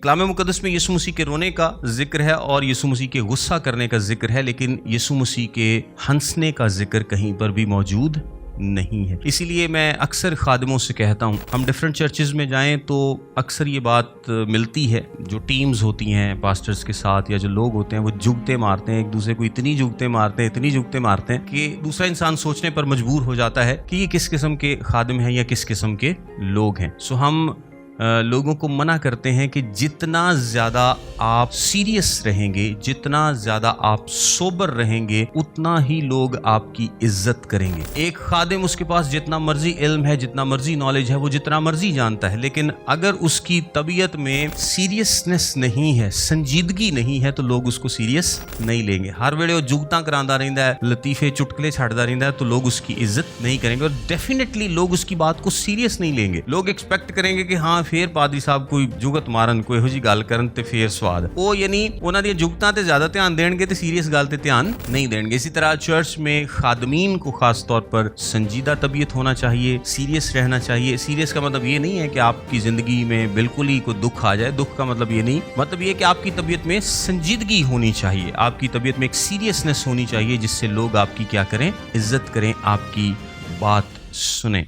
کلام مقدس میں یسوع مسیح کے رونے کا ذکر ہے اور یسوع مسیح کے غصہ کرنے کا ذکر ہے، لیکن یسوع مسیح کے ہنسنے کا ذکر کہیں پر بھی موجود نہیں ہے۔ اسی لیے میں اکثر خادموں سے کہتا ہوں، ہم ڈیفرنٹ چرچز میں جائیں تو اکثر یہ بات ملتی ہے، جو ٹیمز ہوتی ہیں پاسٹرز کے ساتھ یا جو لوگ ہوتے ہیں وہ جگتے مارتے ہیں ایک دوسرے کو، اتنی جگتے مارتے ہیں کہ دوسرا انسان سوچنے پر مجبور ہو جاتا ہے کہ یہ کس قسم کے خادم ہیں یا کس قسم کے لوگ ہیں۔ ہم لوگوں کو منع کرتے ہیں کہ جتنا زیادہ آپ سیریس رہیں گے، جتنا زیادہ آپ سوبر رہیں گے، اتنا ہی لوگ آپ کی عزت کریں گے۔ ایک خادم، اس کے پاس جتنا مرضی علم ہے، جتنا مرضی نالج ہے، وہ جتنا مرضی جانتا ہے، لیکن اگر اس کی طبیعت میں سیریسنس نہیں ہے، سنجیدگی نہیں ہے، تو لوگ اس کو سیریس نہیں لیں گے۔ ہر ویلے وہ جگتاں کراندا رہندا ہے، لطیفے چٹکلے چھڑدا رہندا ہے، تو لوگ اس کی عزت نہیں کریں گے اور ڈیفینیٹلی لوگ اس کی بات کو سیریس نہیں لیں گے۔ لوگ ایکسپیکٹ کریں گے کہ ہاں پھر پادری صاحب کوئی جگت مارن، کوئی ہو جی گل کرن تے پھر سواد او، یعنی انہاں دی جگتاں تے زیادہ دھیان دین گے تے سیریس گل تے دھیان نہیں دین گے۔ اسی طرح چرچ میں خادمین کو خاص طور پر سنجیدہ طبیعت ہونا چاہیے، سیریس رہنا چاہیے۔ سیریس کا مطلب یہ نہیں ہے کہ آپ کی زندگی میں بالکل ہی کوئی دکھ آ جائے، دکھ کا مطلب یہ نہیں، مطلب یہ کہ آپ کی طبیعت میں سنجیدگی ہونی چاہیے، آپ کی طبیعت میں ایک سیریسنس ہونی چاہیے جس سے لوگ آپ کی کیا کریں، عزت کریں، آپ کی بات سنیں۔